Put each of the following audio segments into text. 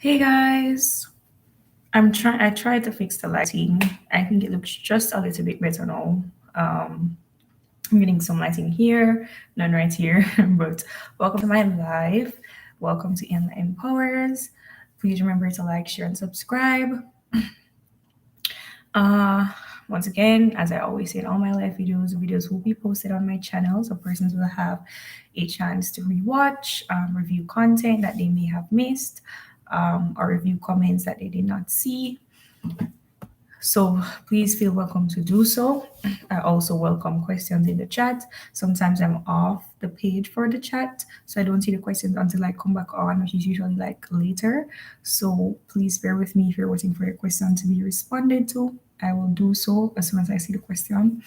Hey guys, I tried to fix the lighting. I think it looks just a little bit better now. Um, I'm getting some lighting here, none right here. But welcome to my live. Welcome to Enlighten Powers. Please remember to like, share, and subscribe. Uh, Once again, as I always say in all my live videos will be posted on my channel, so persons will have a chance to rewatch, review content that they may have missed, or review comments that they did not see. So please feel welcome to do so. I also welcome questions in the chat. Sometimes I'm off the page for the chat, so I don't see the questions until I come back on, which is usually like later. So please bear with me if you're waiting for your question to be responded to. I will do so as soon as I see the question.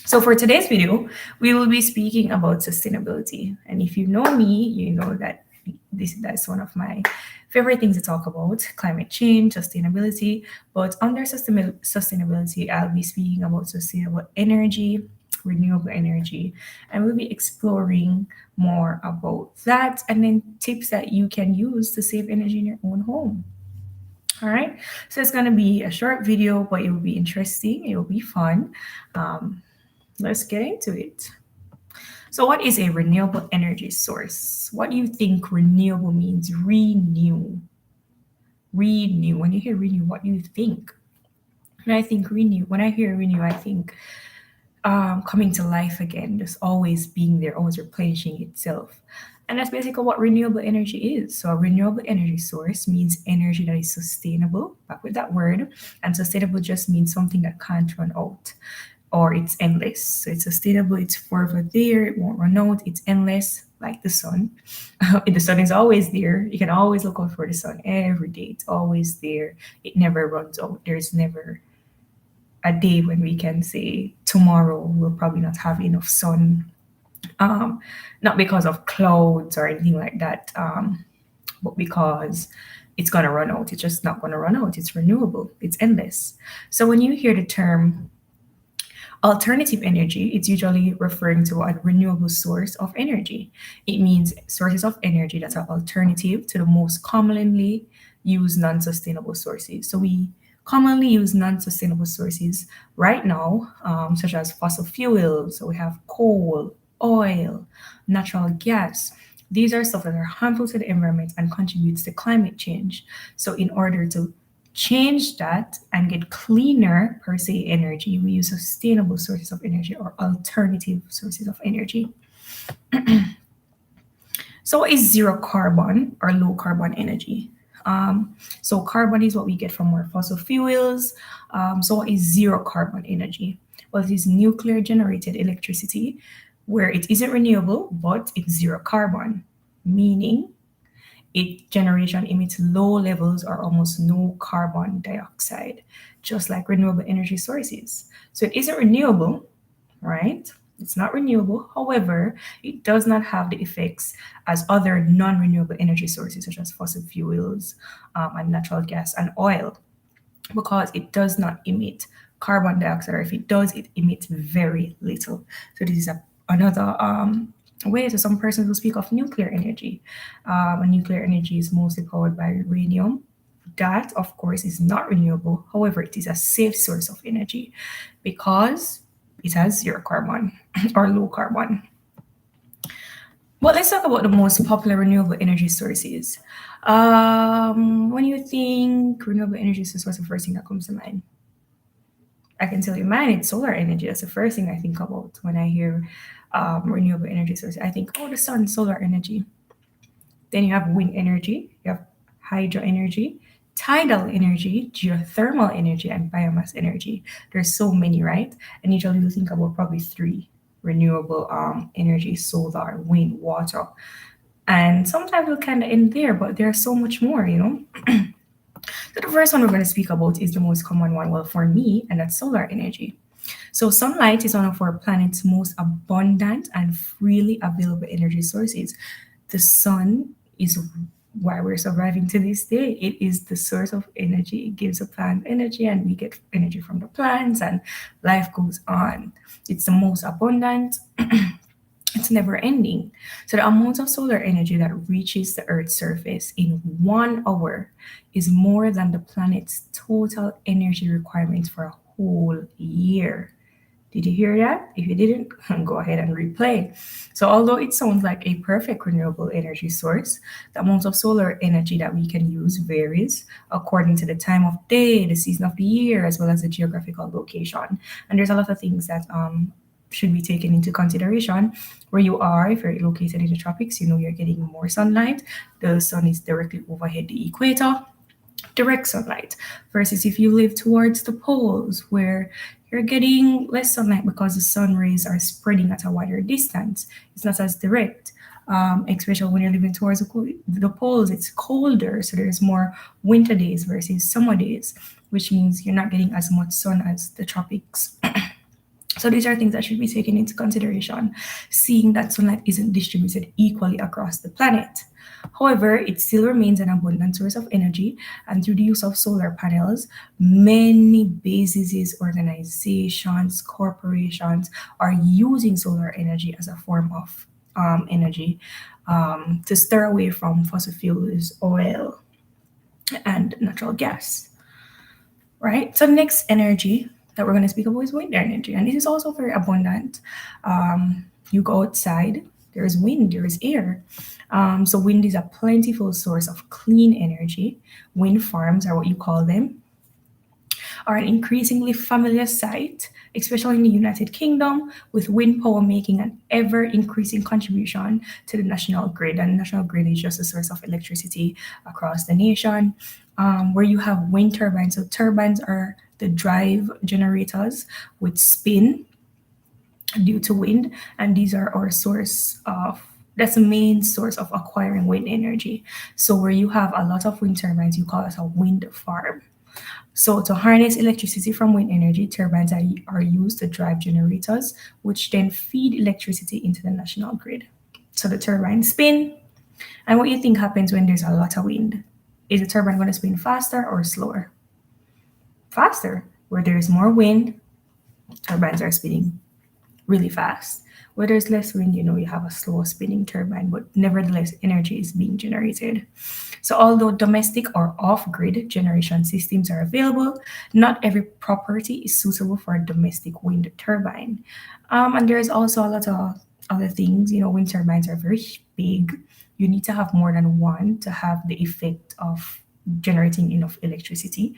So for today's video, we will be speaking about sustainability. And if you know me, you know that that's one of my favorite things to talk about: climate change, sustainability. But under sustainability, I'll be speaking about sustainable energy, renewable energy, and we'll be exploring more about that and then tips that you can use to save energy in your own home. All right, so it's going to be a short video, but it will be interesting, it will be fun. Let's get into it. So, what is a renewable energy source? What do you think renewable means? Renew. Renew. When you hear renew, what do you think? When I hear renew, I think coming to life again, just always being there, always replenishing itself. And that's basically what renewable energy is. So, a renewable energy source means energy that is sustainable, back with that word. And sustainable just means something that can't run out or it's endless. So, it's sustainable, it's forever there, it won't run out, it's endless, like the sun. The sun is always there. You can always look out for the sun every day, it's always there, it never runs out. There's never a day when we can say tomorrow we'll probably not have enough sun, not because of clouds or anything like that, but because it's going to run out. It's just not going to run out. It's renewable, it's endless. So when you hear the term alternative energy, it's usually referring to a renewable source of energy. It means sources of energy that are alternative to the most commonly used non sustainable sources. So we commonly use non sustainable sources right now, such as fossil fuels. So we have coal, oil, natural gas. These are stuff that are harmful to the environment and contributes to climate change. So in order to change that and get cleaner per se energy, we use sustainable sources of energy or alternative sources of energy. So what is zero carbon or low carbon energy? So carbon is what we get from our fossil fuels. So what is zero carbon energy? Well, it is nuclear generated electricity where it isn't renewable, but it's zero carbon, meaning its generation emits low levels or almost no carbon dioxide, just like renewable energy sources. So it isn't renewable, right? It's not renewable. However, it does not have the effects as other non renewable energy sources, such as fossil fuels and natural gas and oil, because it does not emit carbon dioxide, or if it does, it emits very little. So, this is another way. So, some persons will speak of nuclear energy. And nuclear energy is mostly powered by uranium. That, of course, is not renewable. However, it is a safe source of energy because it has zero carbon or low carbon. But let's talk about the most popular renewable energy sources. When you think renewable energy source, what's the first thing that comes to mind? I can tell you mine, it's solar energy. That's the first thing I think about when I hear renewable energy source. I think, oh, the sun, solar energy. Then you have wind energy, you have hydro energy, tidal energy, geothermal energy, and biomass energy. There's so many, right? And usually you think about probably three renewable energy: solar, wind, water. And sometimes we'll kind of end there, but there's so much more, you know? So the first one we're going to speak about is the most common one, well, for me, and that's solar energy. So sunlight is one of our planet's most abundant and freely available energy sources. The sun is why we're surviving to this day. It is the source of energy. It gives the plant energy, and we get energy from the plants, and life goes on. It's the most abundant. It's never ending. So the amount of solar energy that reaches the Earth's surface in 1 hour is more than the planet's total energy requirements for a whole year. Did you hear that? If you didn't, go ahead and replay. So, although it sounds like a perfect renewable energy source, the amount of solar energy that we can use varies according to the time of day, the season of the year, as well as the geographical location. And there's a lot of things that should be taken into consideration. Where you are, if you're located in the tropics, you know you're getting more sunlight. The sun is directly overhead the equator, direct sunlight, versus if you live towards the poles where you're getting less sunlight because the sun rays are spreading at a wider distance. It's not as direct. Especially when you're living towards the poles, it's colder, so there's more winter days versus summer days, which means you're not getting as much sun as the tropics. So these are things that should be taken into consideration, seeing that sunlight isn't distributed equally across the planet. However, it still remains an abundant source of energy, and through the use of solar panels, many businesses, organizations, corporations are using solar energy as a form of energy to steer away from fossil fuels, oil, and natural gas. Right? So, next energy that we're going to speak about is wind energy, and this is also very abundant. You go outside, there is wind, there is air. So, wind is a plentiful source of clean energy. Wind farms are what you call them, are an increasingly familiar sight, especially in the United Kingdom, with wind power making an ever increasing contribution to the national grid. And the national grid is just a source of electricity across the nation, where you have wind turbines. So, turbines are the drive generators which spin due to wind, and these are our source of that's the main source of acquiring wind energy. So where you have a lot of wind turbines, you call it a wind farm. So, to harness electricity from wind energy, turbines are used to drive generators, which then feed electricity into the national grid. So, the turbines spin. And what you think happens when there's a lot of wind? Is the turbine going to spin faster or slower? Faster. Where there's more wind, turbines are spinning really fast. Where there's less wind, you have a slow spinning turbine, but nevertheless, energy is being generated. So, although domestic or off grid generation systems are available, not every property is suitable for a domestic wind turbine. And there's also a lot of other things. Wind turbines are very big. You need to have more than one to have the effect of generating enough electricity.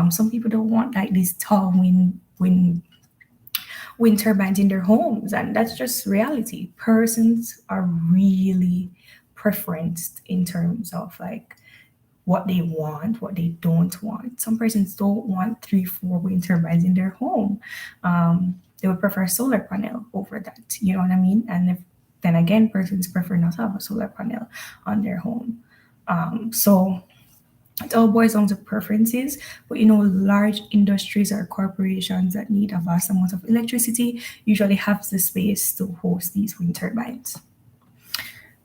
Some people don't want like these tall wind turbines in their homes, and that's just reality. Persons are really preferenced in terms of like what they want, what they don't want. Some persons don't want 3 4 wind turbines in their home. They would prefer a solar panel over that, you know what I mean? And then again, persons prefer not to have a solar panel on their home. So it all boils down to preferences, but large industries or corporations that need a vast amount of electricity usually have the space to host these wind turbines.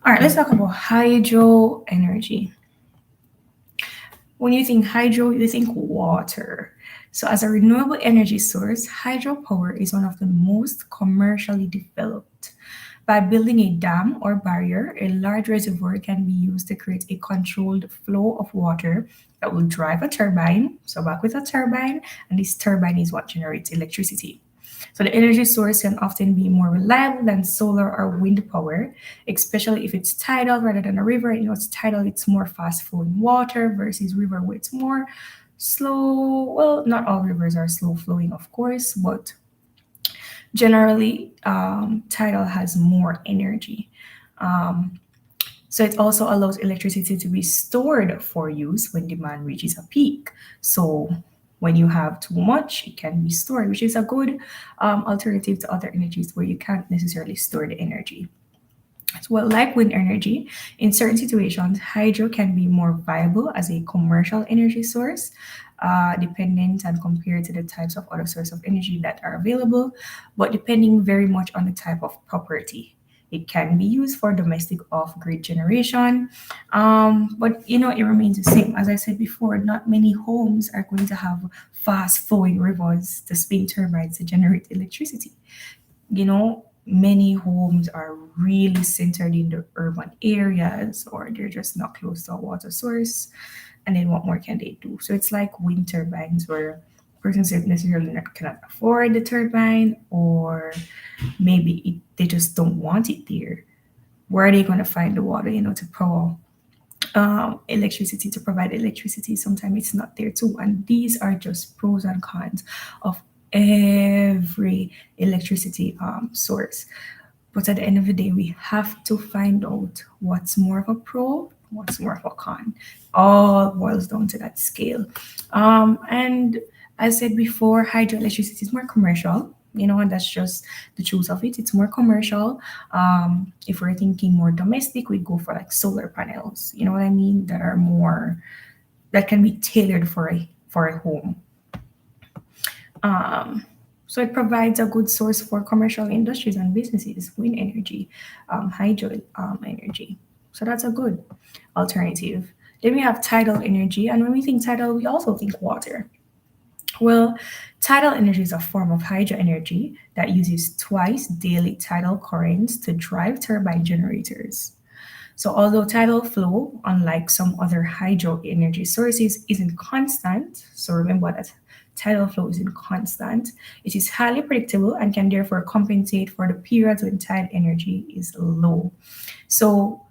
All right, let's talk about hydro energy. When you think hydro, you think water. So, as a renewable energy source, hydropower is one of the most commercially developed. By building a dam or barrier, a large reservoir can be used to create a controlled flow of water that will drive a turbine. So, back with a turbine, and this turbine is what generates electricity. So, the energy source can often be more reliable than solar or wind power, especially if it's tidal rather than a river. It's tidal, it's more fast flowing water versus river where it's more slow. Well, not all rivers are slow flowing, of course, but generally, tidal has more energy. Um, so it also allows electricity to be stored for use when demand reaches a peak. So when you have too much, it can be stored, which is a good alternative to other energies where you can't necessarily store the energy. Well, like wind energy, in certain situations, hydro can be more viable as a commercial energy source, dependent and compared to the types of other sources of energy that are available, but depending very much on the type of property. It can be used for domestic off-grid generation, but it remains the same. As I said before, not many homes are going to have fast-flowing rivers to spin turbines to generate electricity. You know, many homes are really centered in the urban areas, or they're just not close to a water source. And then what more can they do? So it's like wind turbines where persons that necessarily cannot afford the turbine, or maybe they just don't want it there. Where are they going to find the water, to power electricity, to provide electricity? Sometimes it's not there too. And these are just pros and cons of every electricity source. But at the end of the day, we have to find out what's more of a pro, what's more of a con. All boils down to that scale. And as I said before, hydroelectricity is more commercial. And that's just the truth of it. It's more commercial. If we're thinking more domestic, we go for like solar panels. You know what I mean? That can be tailored for a home. Um, so it provides a good source for commercial industries and businesses, wind energy, hydro energy. So that's a good alternative. Then we have tidal energy, and when we think tidal, we also think water. Well, tidal energy is a form of hydro energy that uses twice daily tidal currents to drive turbine generators. So, although tidal flow, unlike some other hydro energy sources, isn't constant, so remember that tidal flow isn't constant, it is highly predictable and can therefore compensate for the periods when tide energy is low. So,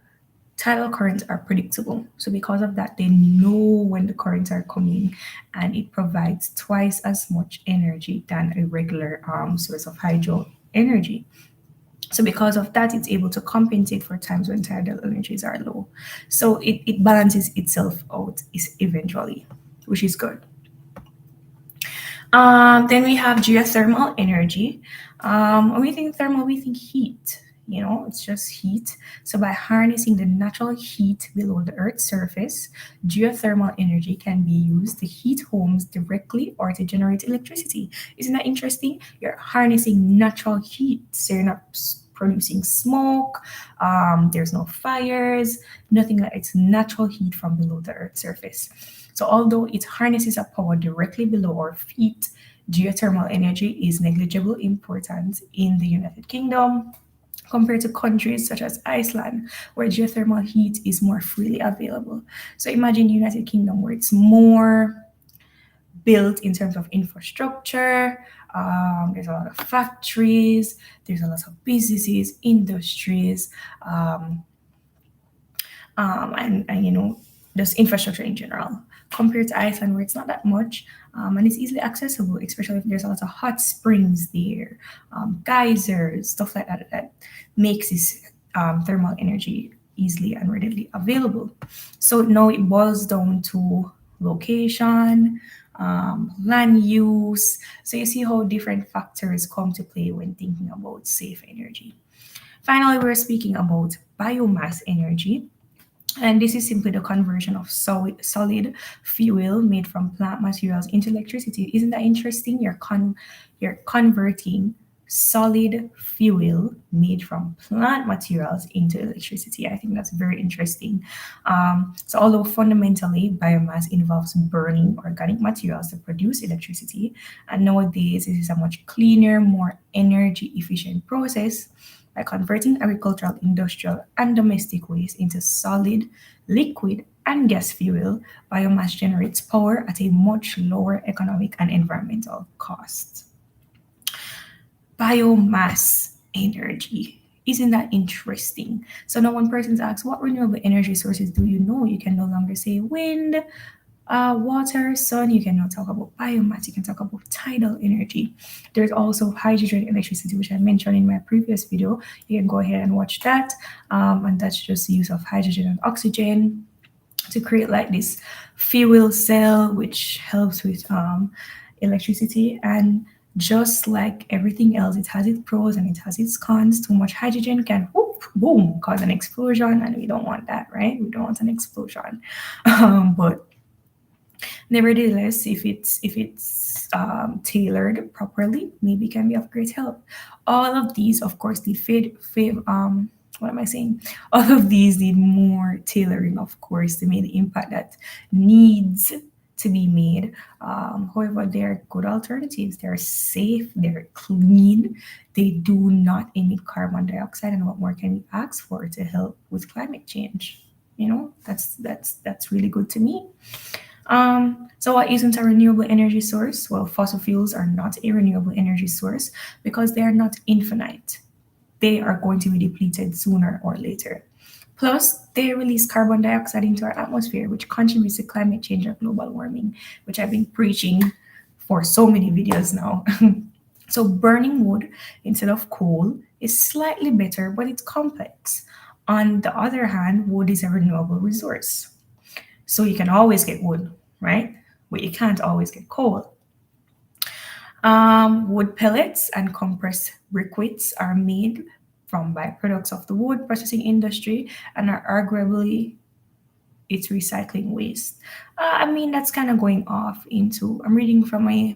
tidal currents are predictable. So, because of that, they know when the currents are coming, and it provides twice as much energy than a regular source of hydro energy. So because of that, it's able to compensate for times when tidal energies are low. So it balances itself out is eventually, which is good. Then we have geothermal energy. When we think thermal, we think heat. It's just heat. So by harnessing the natural heat below the Earth's surface, geothermal energy can be used to heat homes directly or to generate electricity. Isn't that interesting? You're harnessing natural heat, so you're not producing smoke. There's no fires, nothing like it's natural heat from below the Earth's surface. So although it harnesses a power directly below our feet, geothermal energy is negligible importance in the United Kingdom compared to countries such as Iceland, where geothermal heat is more freely available. So imagine the United Kingdom, where it's more built in terms of infrastructure. There's a lot of factories, there's a lot of businesses, industries, and just infrastructure in general, compared to Iceland, where it's not that much, and it's easily accessible, especially if there's a lot of hot springs there, geysers, stuff like that, that makes this thermal energy easily and readily available. So now it boils down to location, land use. So you see how different factors come to play when thinking about safe energy. Finally, we're speaking about biomass energy. And this is simply the conversion of solid fuel made from plant materials into electricity. Isn't that interesting? You're converting solid fuel made from plant materials into electricity. I think that's very interesting. So although fundamentally biomass involves burning organic materials to produce electricity, and nowadays this is a much cleaner, more energy efficient process. By converting agricultural, industrial, and domestic waste into solid, liquid, and gas fuel, biomass generates power at a much lower economic and environmental cost. Biomass energy. Isn't that interesting? So now when persons ask, what renewable energy sources do you know? You can no longer say wind, water, sun. You can now talk about biomass. You can talk about tidal energy. There's also hydrogen electricity, which I mentioned in my previous video. You can go ahead and watch that. And that's just the use of hydrogen and oxygen to create like this fuel cell, which helps with electricity. And just like everything else, it has its pros and it has its cons. Too much hydrogen can whoop, boom, cause an explosion, and we don't want that, right? We don't want an explosion. But nevertheless, if it's tailored properly, maybe can be of great help. All of these, of course, need what am I saying? All of these need more tailoring, of course, to make the impact that needs to be made. However, they're good alternatives. They're safe, they're clean, they do not emit carbon dioxide. And what more can we ask for to help with climate change? That's really good to me. So what isn't a renewable energy source? Well, fossil fuels are not a renewable energy source because they are not infinite. They are going to be depleted sooner or later. Plus, they release carbon dioxide into our atmosphere, which contributes to climate change and global warming, which I've been preaching for so many videos now. So, burning wood instead of coal is slightly better, but it's complex. On the other hand, wood is a renewable resource. So, you can always get wood, right? But you can't always get coal. Wood pellets and compressed briquettes are made from byproducts of the wood processing industry and are arguably its recycling waste. I mean, that's kind of going off into, I'm reading from my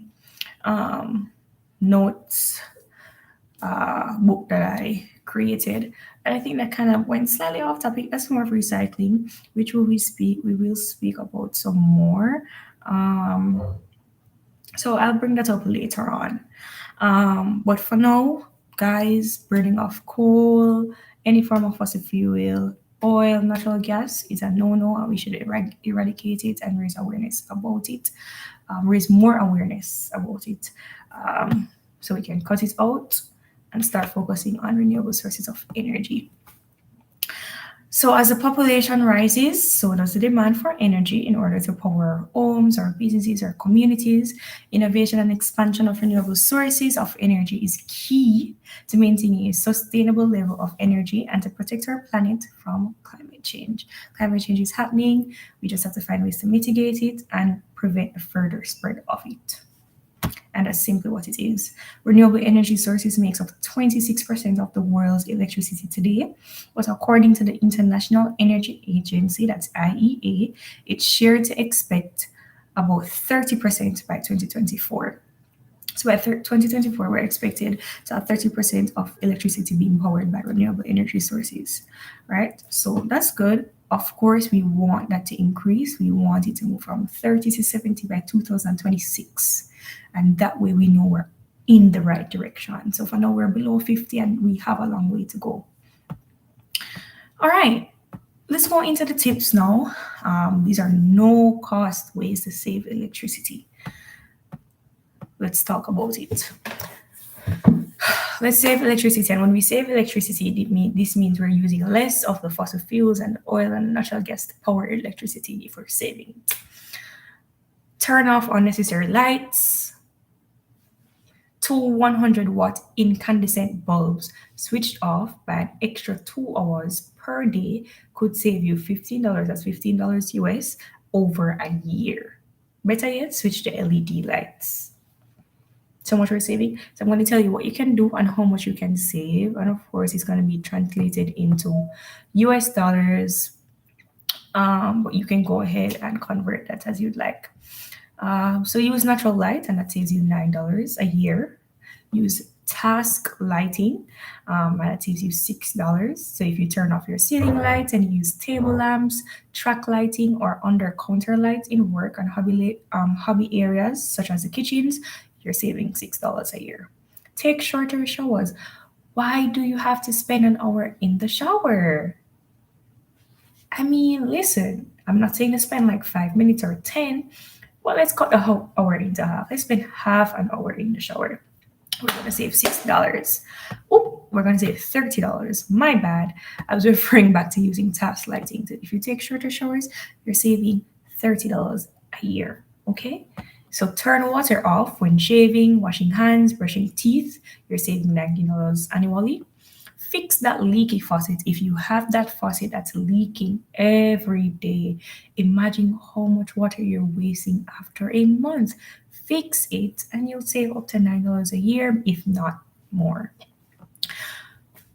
notes book that I created. And I think that kind of went slightly off topic. That's more of recycling, which we will speak about some more. Um, so I'll bring that up later on. But for now, guys, burning off coal, any form of fossil fuel, oil, natural gas is a no-no, and we should eradicate it and raise awareness about it. Raise more awareness about it, so we can cut it out and start focusing on renewable sources of energy. So, as the population rises, so does the demand for energy in order to power our homes, our businesses, our communities. Innovation and expansion of renewable sources of energy is key to maintaining a sustainable level of energy and to protect our planet from climate change. Climate change is happening. We just have to find ways to mitigate it and prevent the further spread of it. And that's simply what it is. Renewable energy sources makes up 26% of the world's electricity today, but according to the International Energy Agency, that's IEA, it's shared to expect about 30% by 2024. So by 2024, we're expected to have 30% of electricity being powered by renewable energy sources, right? So that's good. Of course, we want that to increase. We want it to move from 30 to 70 by 2026. And that way we know we're in the right direction. So for now, we're below 50 and we have a long way to go. All right, let's go into the tips now. These are no cost ways to save electricity. Let's talk about it. Let's save electricity. And when we save electricity, this means we're using less of the fossil fuels and oil and natural gas to power electricity if we're saving it. Turn off unnecessary lights. 2 100-watt incandescent bulbs switched off by an extra 2 hours per day could save you $15. That's $15 US over a year. Better yet, switch to LED lights. So much we're saving. So I'm going to tell you what you can do and how much you can save. And of course, it's going to be translated into US dollars. But you can go ahead and convert that as you'd like. So use natural light, and that saves you $9 a year. Use task lighting, and that saves you $6. So if you turn off your ceiling lights and use table lamps, track lighting, or under counter lights in work and hobby areas such as the kitchens, you're saving $6 a year. Take shorter showers. Why do you have to spend an hour in the shower? I mean, listen, I'm not saying to spend like 5 minutes or 10. Well, let's cut the whole hour into half. Let's spend half an hour in the shower. We're going to save $6. Oh, we're going to save $30. My bad. I was referring back to using task lighting. So if you take shorter showers, you're saving $30 a year. Okay? So turn water off when shaving, washing hands, brushing teeth. You're saving $19 annually. Fix that leaky faucet. If you have that faucet that's leaking every day, imagine how much water you're wasting after a month. Fix it and you'll save up to $9 a year, if not more.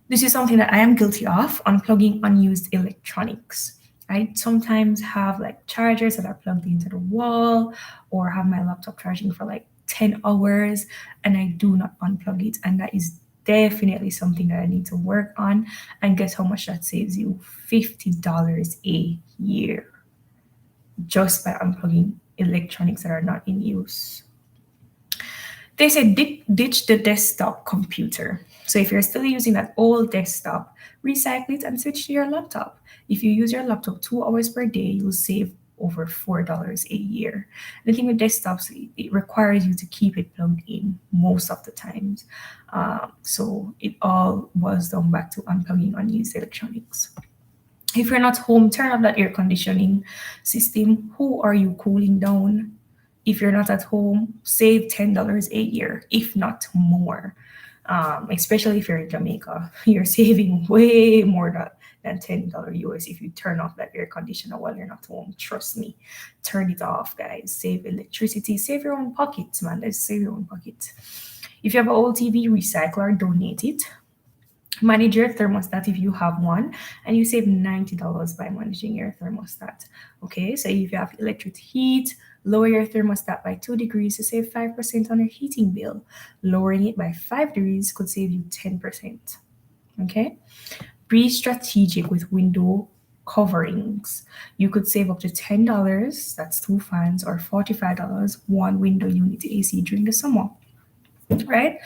This is something that I am guilty of, unplugging unused electronics. I sometimes have like chargers that are plugged into the wall or have my laptop charging for like 10 hours and I do not unplug it. And that is definitely something that I need to work on. And guess how much that saves you? $50 a year just by unplugging electronics that are not in use. They say ditch the desktop computer. So if you're still using that old desktop, recycle it and switch to your laptop. If you use your laptop 2 hours per day, you'll save over $4 a year. The thing with desktops, it requires you to keep it plugged in most of the times. So it all boils down back to unplugging unused electronics. If you're not home, turn off that air conditioning system. Who are you cooling down? If you're not at home, save $10 a year, if not more. Especially if you're in Jamaica, you're saving way more than $10 US if you turn off that air conditioner while you're not home. Trust me, turn it off, guys. Save electricity, save your own pockets, man. Let's save your own pockets. If you have an old TV, recycle or donate it. Manage your thermostat if you have one, and you save $90 by managing your thermostat. Okay, so if you have electric heat, lower your thermostat by 2 degrees to save 5% on your heating bill. Lowering it by 5 degrees could save you 10%. Okay, be strategic with window coverings. You could save up to $10, that's 2 fans, or $45, one window unit AC during the summer, right?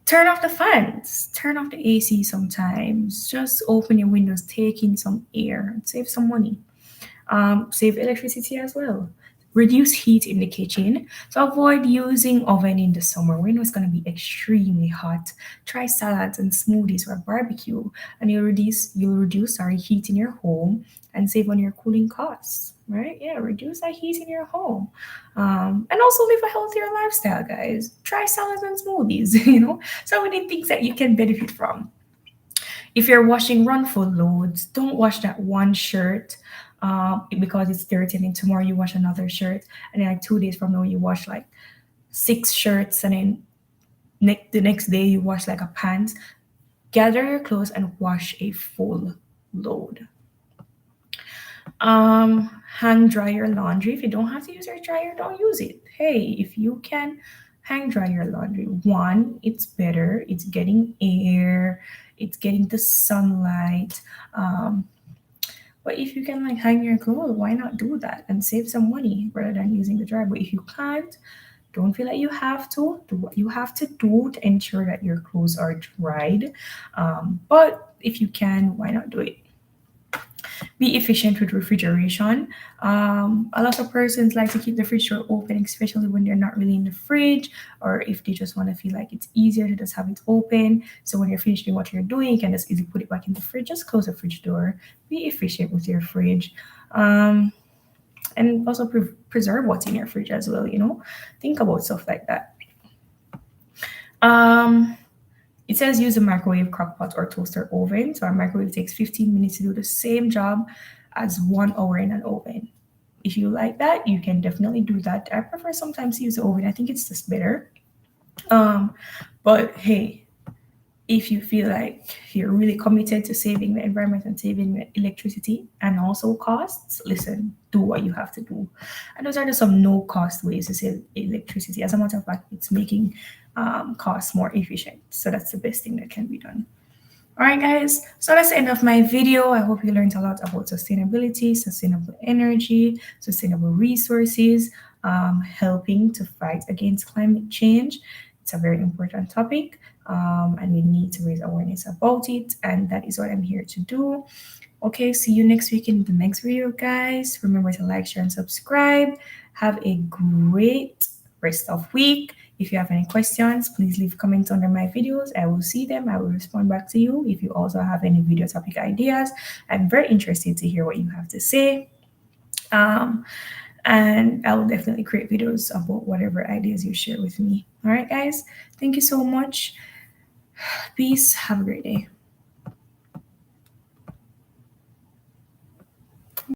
Turn off the fans, turn off the AC sometimes. Just open your windows, take in some air, and save some money. Save electricity as well. Reduce heat in the kitchen. So avoid using oven in the summer when it's going to be extremely hot. Try salads and smoothies or barbecue, and you'll reduce heat in your home and save on your cooling costs. Right? Yeah, reduce that heat in your home, and also live a healthier lifestyle, guys. Try salads and smoothies. So many things that you can benefit from. If you're washing run full loads, don't wash that one shirt because it's dirty, and then tomorrow you wash another shirt, and then like 2 days from now you wash like 6 shirts, and then the next day you wash like a pants. Gather your clothes and wash a full load. Hang dry your laundry. If you don't have to use your dryer, don't use it. Hey, if you can hang dry your laundry, one, it's better, it's getting air, it's getting the sunlight. But if you can like hang your clothes, why not do that and save some money rather than using the dryer? But if you can't, don't feel like you have to do what you have to do to ensure that your clothes are dried. But if you can, why not do it? Be efficient with refrigeration. A lot of persons like to keep the fridge door open, especially when they're not really in the fridge, or if they just want to feel like it's easier to just have it open. So when you're finished doing what you're doing, you can just easily put it back in the fridge. Just close the fridge door. Be efficient with your fridge. And also preserve what's in your fridge as well. Think about stuff like that. It says use a microwave, crockpot, or toaster oven. So our microwave takes 15 minutes to do the same job as 1 hour in an oven. If you like that, you can definitely do that. I prefer sometimes to use the oven. I think it's just better. But hey, if you feel like you're really committed to saving the environment and saving electricity and also costs, listen, do what you have to do. And those are just some no-cost ways to save electricity. As a matter of fact, it's making costs more efficient. So that's the best thing that can be done. All right, guys. So that's the end of my video. I hope you learned a lot about sustainability, sustainable energy, sustainable resources, helping to fight against climate change. It's a very important topic, and we need to raise awareness about it. And that is what I'm here to do. Okay, see you next week in the next video, guys. Remember to like, share, and subscribe. Have a great rest of week. If you have any questions, please leave comments under my videos. I will see them. I will respond back to you. If you also have any video topic ideas, I'm very interested to hear what you have to say. And I will definitely create videos about whatever ideas you share with me. All right, guys. Thank you so much. Peace. Have a great day.